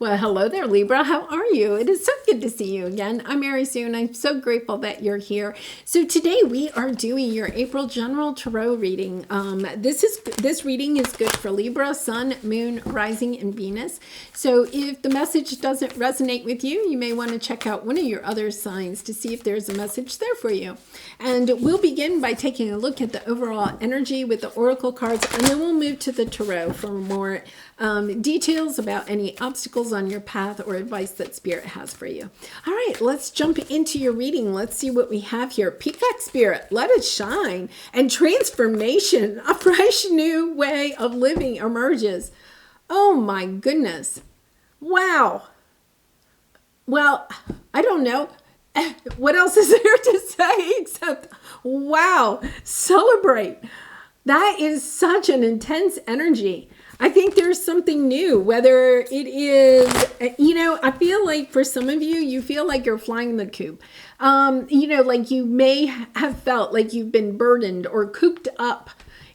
Well, hello there, Libra. How are you? It is so good to see you again. I'm Mary Sue, and I'm so grateful that you're here. So today we are doing your April General Tarot reading. This reading is good for Libra, Sun, Moon, Rising, and Venus. So if the message doesn't resonate with you, you may want to check out one of your other signs to see if there's a message there for you. And we'll begin by taking a look at the overall energy with the Oracle cards, and then we'll move to the Tarot for more details about any obstacles on your path or advice that Spirit has for you. All right, let's jump into your reading. Let's see what we have here. Peacock Spirit, let it shine. And transformation, a fresh new way of living emerges. Oh my goodness. Wow. Well, I don't know. What else is there to say except, wow, celebrate. That is such an intense energy. I think there's something new, whether it is, I feel like for some of you, you feel like you're flying the coop. Like you may have felt like you've been burdened or cooped up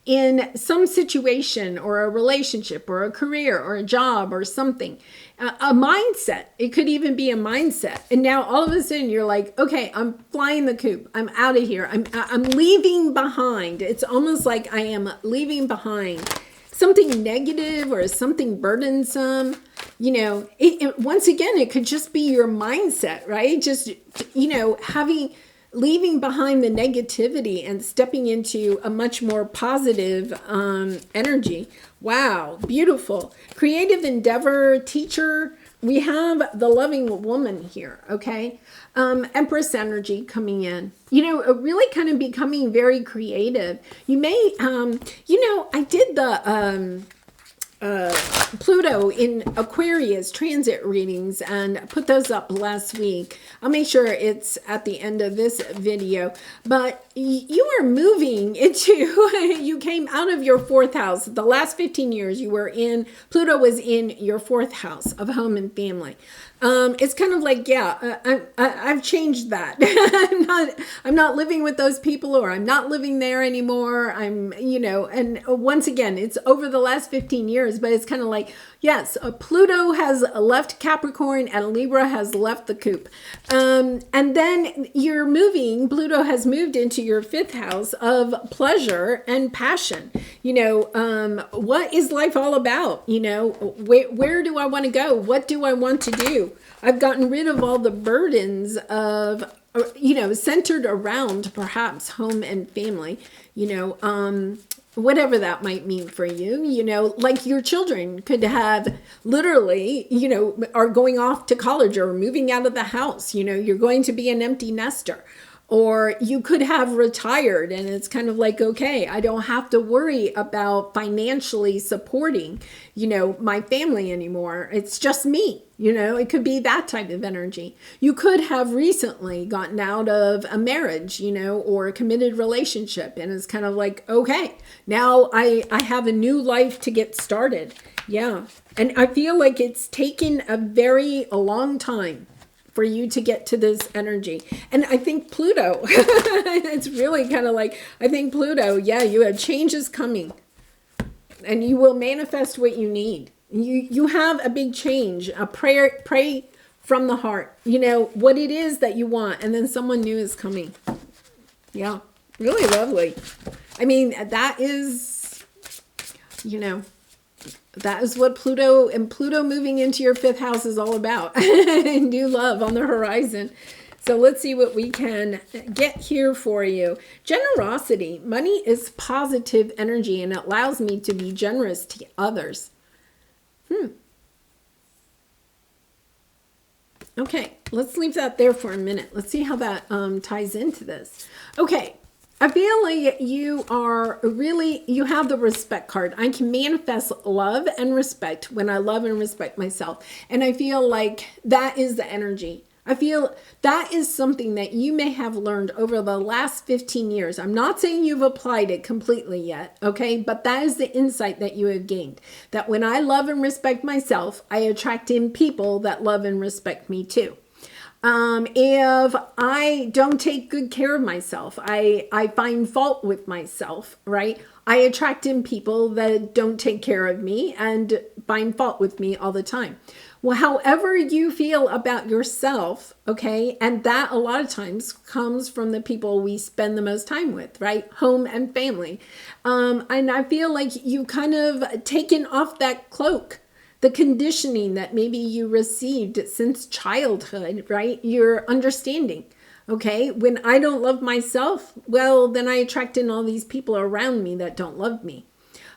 in some situation or a relationship or a career or a job or something. A mindset. It could even be a mindset. And now all of a sudden you're like, okay, I'm flying the coop. I'm out of here. I'm leaving behind. It's almost like I am leaving behind something negative or something burdensome. Once again, it could just be your mindset, right? Just, leaving behind the negativity and stepping into a much more positive energy. Wow, beautiful. Creative endeavor, teacher. We have the loving woman here, okay? Empress energy coming in. Really kind of becoming very creative. You may, I did the Pluto in Aquarius transit readings and put those up last week. I'll make sure it's at the end of this video. But you are moving into, you came out of your fourth house. The last 15 years you were in, Pluto was in your fourth house of home and family. It's kind of like, I've changed that. I'm not living with those people, or I'm not living there anymore. And once again, it's over the last 15 years, but it's kind of like, yes, Pluto has left Capricorn and Libra has left the coop. And then you're moving, Pluto has moved into your fifth house of pleasure and passion. What is life all about? Where do I want to go? What do I want to do? I've gotten rid of all the burdens of, centered around perhaps home and family, whatever that might mean for you, like your children could have literally, are going off to college or moving out of the house, you're going to be an empty nester. Or you could have retired and it's kind of like, okay, I don't have to worry about financially supporting, my family anymore. It's just me. It could be that type of energy. You could have recently gotten out of a marriage, or a committed relationship. And it's kind of like, okay, now I have a new life to get started. Yeah. And I feel like it's taken a long time for you to get to this energy. And I think Pluto, it's really kind of like, I think Pluto, you have changes coming and you will manifest what you need. You have a big change, a prayer, pray from the heart, what it is that you want. And then someone new is coming. Yeah, really lovely. I mean, that is, that is what Pluto moving into your fifth house is all about. New love on the horizon. So let's see what we can get here for you. Generosity. Money is positive energy and it allows me to be generous to others. Okay, let's leave that there for a minute. Let's see how that ties into this. Okay. I feel like you have the respect card. I can manifest love and respect when I love and respect myself. And I feel like that is the energy. I feel that is something that you may have learned over the last 15 years. I'm not saying you've applied it completely yet, okay? But that is the insight that you have gained. That when I love and respect myself, I attract in people that love and respect me too. If I don't take good care of myself, I find fault with myself, right? I attract in people that don't take care of me and find fault with me all the time. Well, however you feel about yourself, okay, and that a lot of times comes from the people we spend the most time with, right? Home and family. And I feel like you kind of taken off that cloak, the conditioning that maybe you received since childhood, right? Your understanding. Okay, when I don't love myself, well, then I attract in all these people around me that don't love me.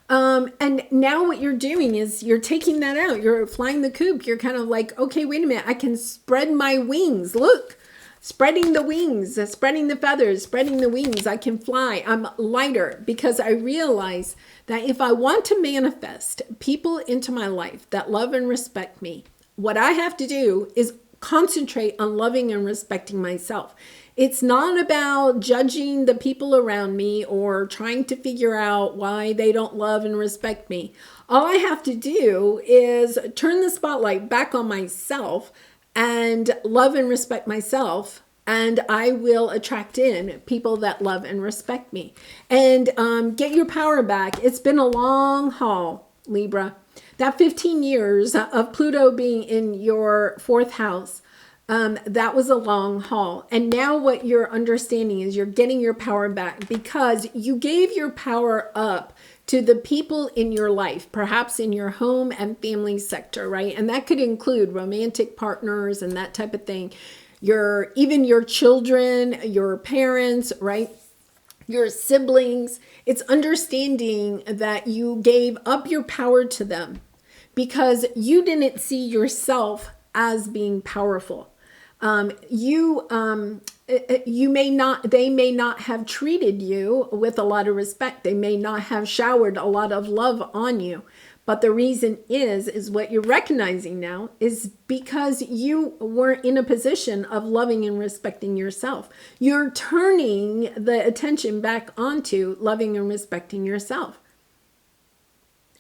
And now what you're doing is you're taking that out. You're flying the coop. You're kind of like, okay, wait a minute. I can spread my wings. Look, spreading the wings, spreading the feathers, spreading the wings. I can fly. I'm lighter because I realize that if I want to manifest people into my life that love and respect me, what I have to do is concentrate on loving and respecting myself. It's not about judging the people around me or trying to figure out why they don't love and respect me. All I have to do is turn the spotlight back on myself and love and respect myself, and I will attract in people that love and respect me. And get your power back. It's been a long haul, Libra. That 15 years of Pluto being in your fourth house, that was a long haul. And now what you're understanding is you're getting your power back because you gave your power up to the people in your life, perhaps in your home and family sector, right? And that could include romantic partners and that type of thing. Even your children, your parents, right? Your siblings. It's understanding that you gave up your power to them because you didn't see yourself as being powerful. They may not have treated you with a lot of respect. They may not have showered a lot of love on you. But the reason is what you're recognizing now is because you weren't in a position of loving and respecting yourself. You're turning the attention back onto loving and respecting yourself.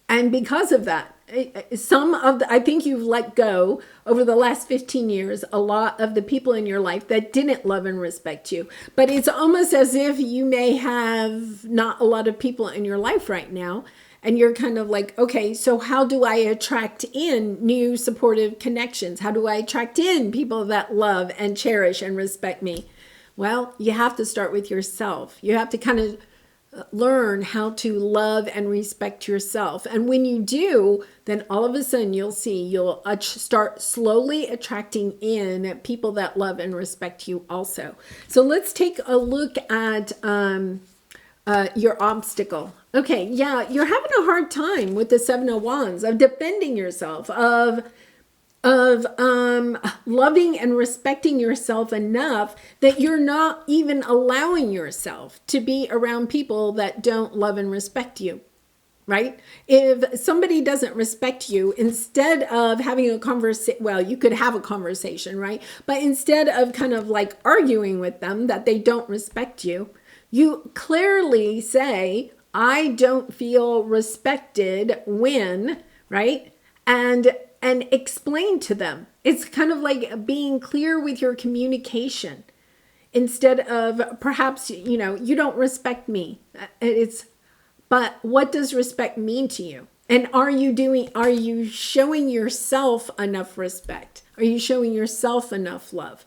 And because of that, I think you've let go over the last 15 years, a lot of the people in your life that didn't love and respect you. But it's almost as if you may have not a lot of people in your life right now. And you're kind of like, okay, so how do I attract in new supportive connections? How do I attract in people that love and cherish and respect me? Well, you have to start with yourself. You have to kind of learn how to love and respect yourself. And when you do, then all of a sudden you'll start slowly attracting in people that love and respect you also. So let's take a look at your obstacle. Okay, yeah, you're having a hard time with the Seven of Wands, of defending yourself, of loving and respecting yourself enough that you're not even allowing yourself to be around people that don't love and respect you, right? If somebody doesn't respect you, instead of having a conversation, well, you could have a conversation, right? But instead of kind of like arguing with them that they don't respect you, you clearly say, I don't feel respected when, right? And explain to them. It's kind of like being clear with your communication instead of perhaps, you don't respect me. But what does respect mean to you? And are you showing yourself enough respect? Are you showing yourself enough love?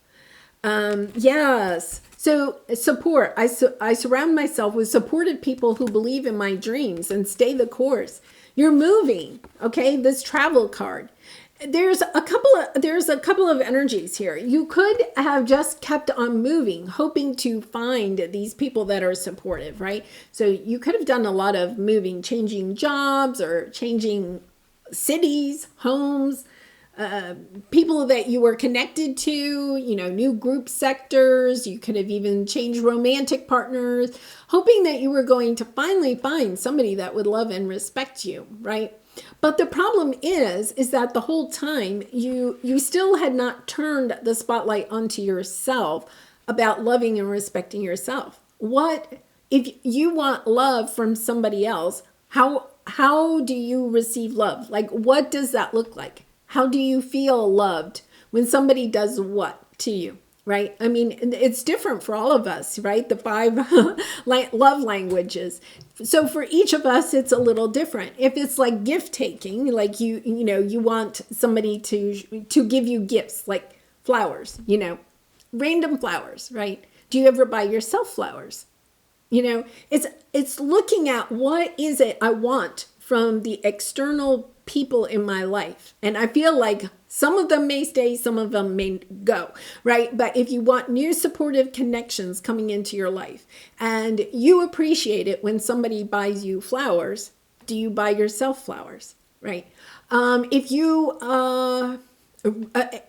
Yes. So support. I surround myself with supportive people who believe in my dreams and stay the course. You're moving. Okay. This travel card. There's a couple of energies here. You could have just kept on moving, hoping to find these people that are supportive, right? So you could have done a lot of moving, changing jobs or changing cities, homes, people that you were connected to, new group sectors. You could have even changed romantic partners, hoping that you were going to finally find somebody that would love and respect you, right? But the problem is that the whole time you still had not turned the spotlight onto yourself about loving and respecting yourself. What if you want love from somebody else? How do you receive love? Like, what does that look like? How do you feel loved when somebody does what to you? right? I mean, it's different for all of us, right? The 5 love languages. So for each of us, it's a little different. If it's like gift taking, like you want somebody to give you gifts, like flowers, random flowers, right? Do you ever buy yourself flowers? It's looking at what is it I want from the external people in my life. And I feel like some of them may stay, some of them may go, right? But if you want new supportive connections coming into your life and you appreciate it when somebody buys you flowers, do you buy yourself flowers, right? If you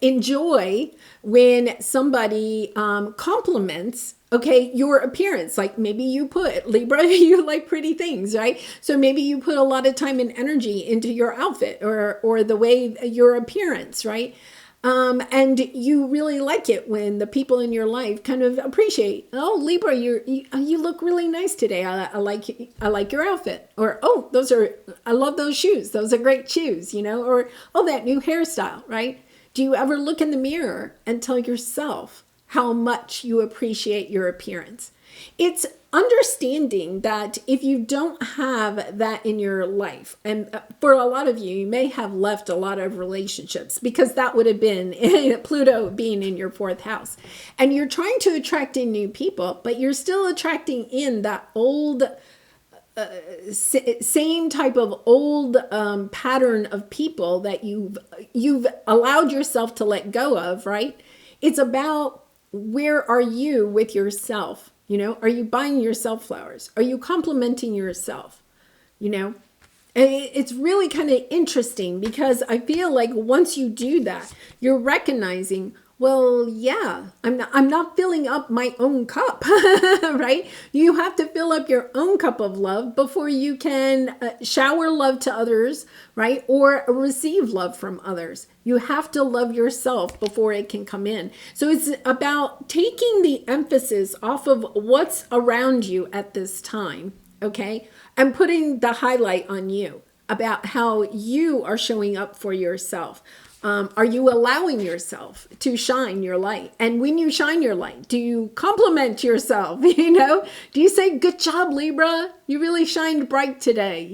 enjoy when somebody compliments your appearance, like maybe you put Libra, you like pretty things, right? So maybe you put a lot of time and energy into your outfit or the way your appearance, right? And you really like it when the people in your life kind of appreciate, oh, Libra, you look really nice today. I like your outfit. Or, oh, I love those shoes. Those are great shoes, or, oh, that new hairstyle, right? Do you ever look in the mirror and tell yourself how much you appreciate your appearance? It's understanding that if you don't have that in your life, and for a lot of you, you may have left a lot of relationships because that would have been Pluto being in your 4th house. And you're trying to attract in new people, but you're still attracting in that old same type of old pattern of people that you've allowed yourself to let go of, right? It's about where are you with yourself? Are you buying yourself flowers? Are you complimenting yourself? And it's really kind of interesting because I feel like once you do that, you're recognizing, well, yeah, I'm not filling up my own cup, right? You have to fill up your own cup of love before you can shower love to others, right? Or receive love from others. You have to love yourself before it can come in. So it's about taking the emphasis off of what's around you at this time, okay? And putting the highlight on you about how you are showing up for yourself. Are you allowing yourself to shine your light? And when you shine your light, do you compliment yourself? Do you say, good job, Libra? You really shined bright today.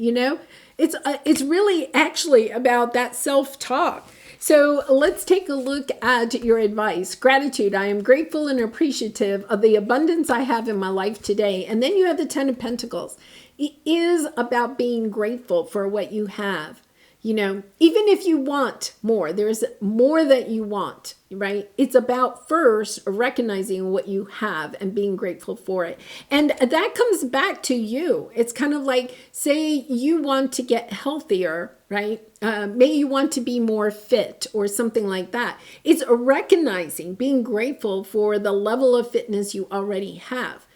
It's really actually about that self-talk. So let's take a look at your advice. Gratitude. I am grateful and appreciative of the abundance I have in my life today. And then you have the 10 of Pentacles. It is about being grateful for what you have. Even if you want more, there's more that you want, right? It's about first recognizing what you have and being grateful for it. And that comes back to you. It's kind of like, say you want to get healthier, right? Maybe you want to be more fit or something like that. It's recognizing, being grateful for the level of fitness you already have.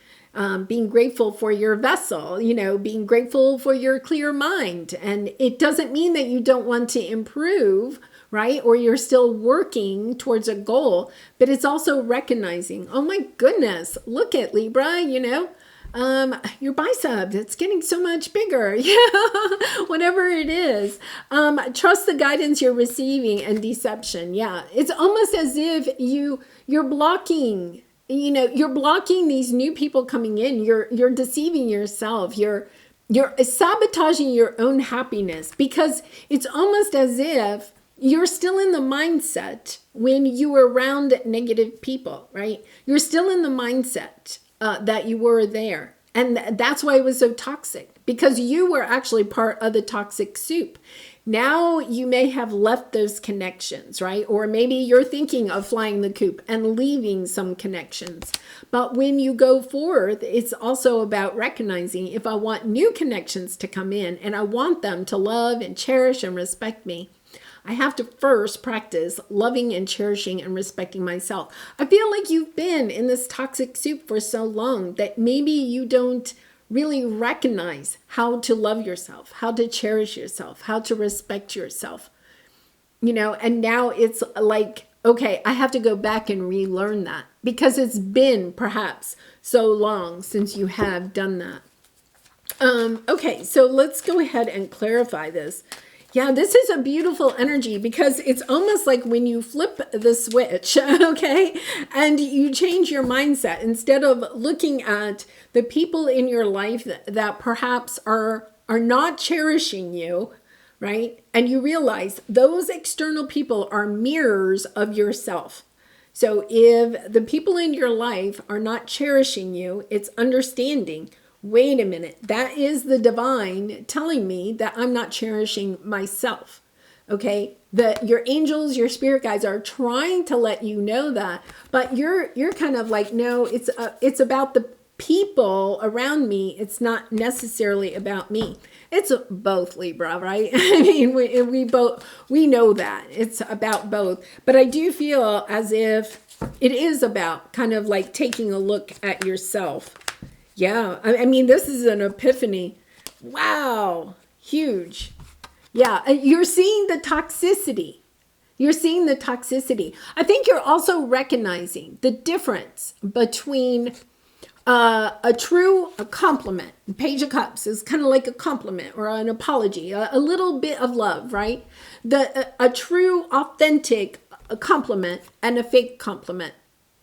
Being grateful for your vessel, being grateful for your clear mind. And it doesn't mean that you don't want to improve, right? Or you're still working towards a goal, but it's also recognizing, oh my goodness, look at Libra, your bicep, it's getting so much bigger. Whatever it is. Trust the guidance you're receiving and deception. Yeah. It's almost as if you're blocking. You're blocking these new people coming in. You're deceiving yourself. You're sabotaging your own happiness because it's almost as if you're still in the mindset when you were around negative people, right? You're still in the mindset that you were there. And that's why it was so toxic, because you were actually part of the toxic soup. Now you may have left those connections, right? Or maybe you're thinking of flying the coop and leaving some connections. But when you go forth, it's also about recognizing, if I want new connections to come in and I want them to love and cherish and respect me, I have to first practice loving and cherishing and respecting myself. I feel like you've been in this toxic soup for so long that maybe you don't really recognize how to love yourself, how to cherish yourself, how to respect yourself, and now it's like, okay, I have to go back and relearn that because it's been perhaps so long since you have done that. Okay, so let's go ahead and clarify this. Yeah, this is a beautiful energy because it's almost like when you flip the switch, okay, and you change your mindset instead of looking at the people in your life that perhaps are not cherishing you, right? And you realize those external people are mirrors of yourself. So if the people in your life are not cherishing you, it's understanding, wait a minute, that is the divine telling me that I'm not cherishing myself. Okay? Your angels, your spirit guides are trying to let you know that, but you're kind of like, no, it's about the people around me. It's not necessarily about me. It's both, Libra, right? I mean, we know that it's about both, but I do feel as if it is about kind of like taking a look at yourself. Yeah, I mean, this is an epiphany. Wow, huge. Yeah, you're seeing the toxicity. You're seeing the toxicity. I think you're also recognizing the difference between a true compliment. Page of Cups is kind of like a compliment or an apology, a little bit of love, right? A true, authentic compliment and a fake compliment.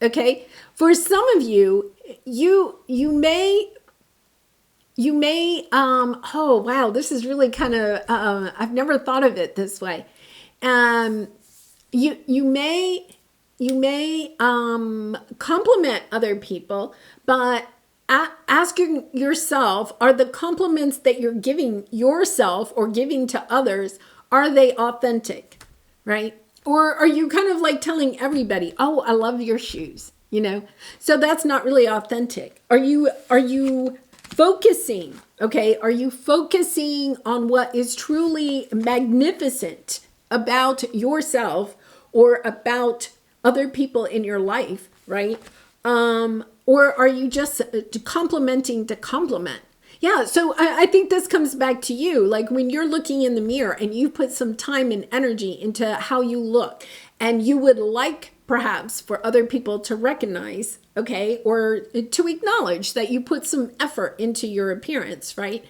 Okay, for some of you, you may oh wow, this is really kind of I've never thought of it this way. You may compliment other people, but asking yourself, are the compliments that you're giving yourself or giving to others, are they authentic, right? Or are you kind of like telling everybody, oh, I love your shoes, you know? So that's not really authentic. Are you focusing, okay? Are you focusing on what is truly magnificent about yourself or about other people in your life, right? Or are you just complimenting to compliment? Yeah, so I think this comes back to you. Like when you're looking in the mirror and you put some time and energy into how you look, and you would like perhaps for other people to recognize, okay, or to acknowledge that you put some effort into your appearance, right?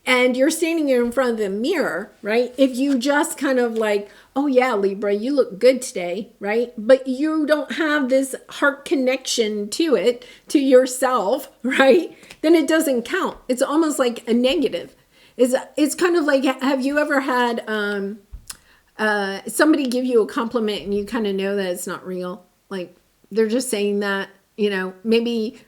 And you're standing in front of the mirror, right? If you just kind of like, oh yeah, Libra, you look good today, right? But you don't have this heart connection to it, to yourself, right? Then it doesn't count. It's almost like a negative. It's kind of like, have you ever had somebody give you a compliment and you kind of know that it's not real? Like they're just saying that, you know, maybe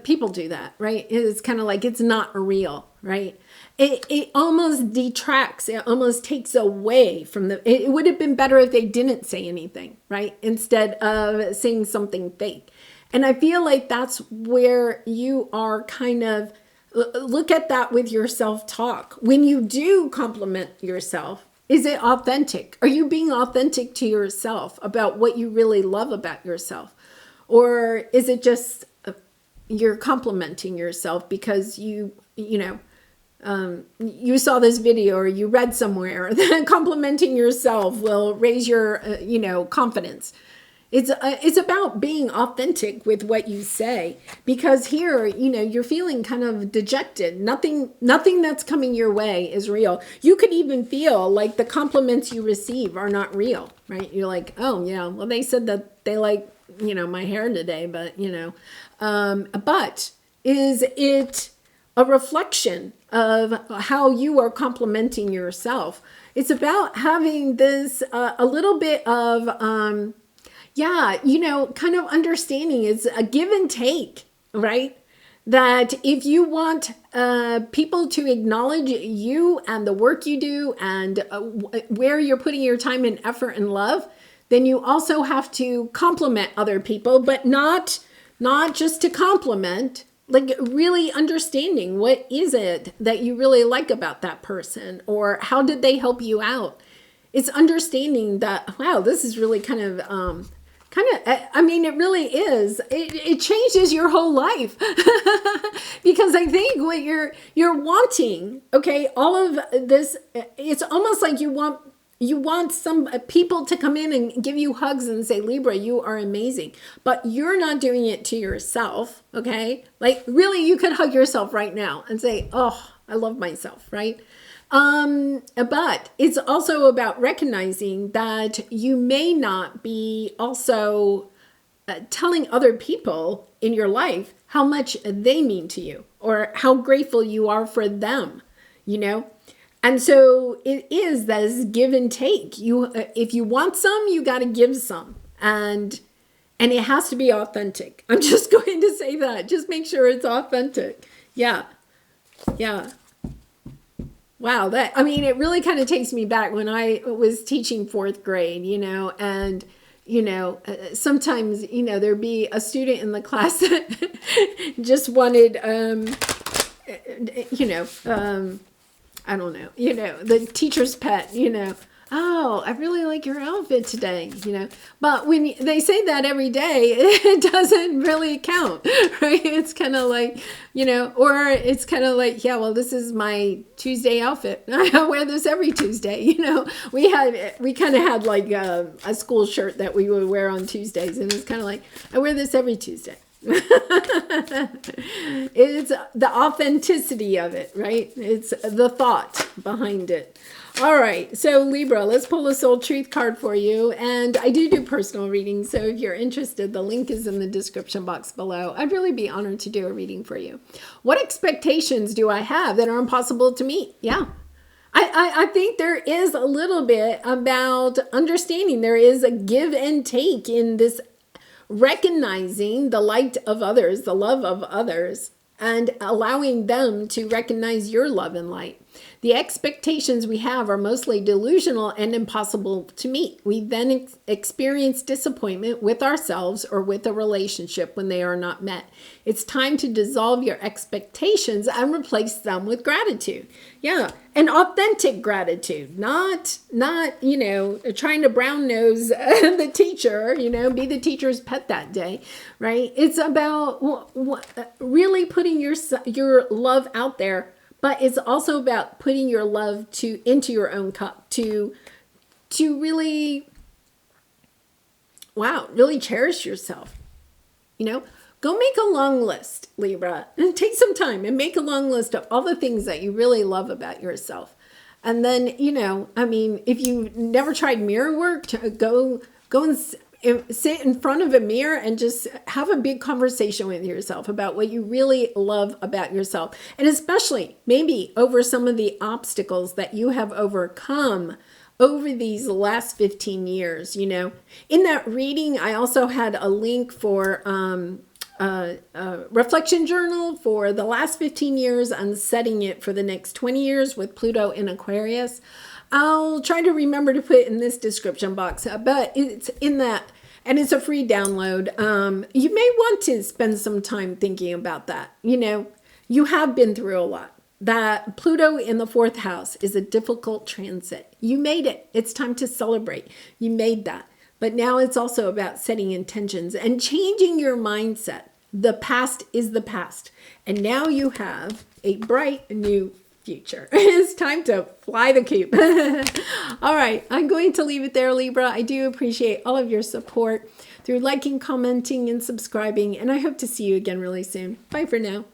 people do that, right? It's kind of like it's not real, right? It almost detracts, it almost takes away from it would have been better if they didn't say anything, right? Instead of saying something fake. And I feel like that's where you are kind of, look at that with your self-talk. When you do compliment yourself, is it authentic? Are you being authentic to yourself about what you really love about yourself? Or is it just you're complimenting yourself because you saw this video or you read somewhere that complimenting yourself will raise your, confidence. It's about being authentic with what you say, because here, you're feeling kind of dejected. Nothing that's coming your way is real. You could even feel like the compliments you receive are not real, right? You're like, oh yeah, well, they said that they like, my hair today, but, but is it a reflection of how you are complimenting yourself? It's about having this, a little bit of, kind of understanding. It's a give and take, right? That if you want people to acknowledge you and the work you do and where you're putting your time and effort and love, then you also have to compliment other people, but not just to compliment, like really understanding what is it that you really like about that person, or how did they help you out? It's understanding that, wow, this is really kind of, it really is. It changes your whole life because I think what you're wanting, okay, all of this, it's almost like you want some people to come in and give you hugs and say, Libra, you are amazing, but you're not doing it to yourself, okay? Like really, you could hug yourself right now and say, oh, I love myself, right? But it's also about recognizing that you may not be also telling other people in your life how much they mean to you or how grateful you are for them, you know? And so it is this give and take. If you want some, you got to give some. And it has to be authentic. I'm just going to say that. Just make sure it's authentic. Yeah. Yeah. Wow. It really kind of takes me back when I was teaching fourth grade, and sometimes, there'd be a student in the class that just wanted, I don't know, the teacher's pet, oh, I really like your outfit today, but when they say that every day, it doesn't really count, right? It's kind of like, or it's kind of like, yeah, well, this is my Tuesday outfit. I wear this every Tuesday, we kind of had like a school shirt that we would wear on Tuesdays. And it's kind of like, I wear this every Tuesday. It's the authenticity of it, right? It's the thought behind it. All right, so Libra, let's pull a soul truth card for you. And I do personal readings, so if you're interested, the link is in the description box below. I'd really be honored to do a reading for you. What expectations do I have that are impossible to meet? Yeah. I think there is a little bit about understanding. There is a give and take in this, recognizing the light of others, the love of others, and allowing them to recognize your love and light. The expectations we have are mostly delusional and impossible to meet. We then experience disappointment with ourselves or with a relationship when they are not met. It's time to dissolve your expectations and replace them with gratitude. Yeah, and authentic gratitude, not trying to brown nose the teacher, be the teacher's pet that day, right? It's about really putting your love out there. But it's also about putting your love into your own cup to really, really cherish yourself. Go make a long list, Libra, and take some time and make a long list of all the things that you really love about yourself. And then, if you never tried mirror work, to go and sit in front of a mirror and just have a big conversation with yourself about what you really love about yourself. And especially maybe over some of the obstacles that you have overcome over these last 15 years, In that reading, I also had a link for a reflection journal for the last 15 years and setting it for the next 20 years with Pluto in Aquarius. I'll try to remember to put it in this description box, but it's in that, and it's a free download. You may want to spend some time thinking about that. You have been through a lot. That Pluto in the fourth house is a difficult transit. You made it. It's time to celebrate. You made that. But now it's also about setting intentions and changing your mindset. The past is the past. And now you have a bright new future. It's time to fly the coop. All right, I'm going to leave it there, Libra. I do appreciate all of your support through liking, commenting, and subscribing, and I hope to see you again really soon. Bye for now.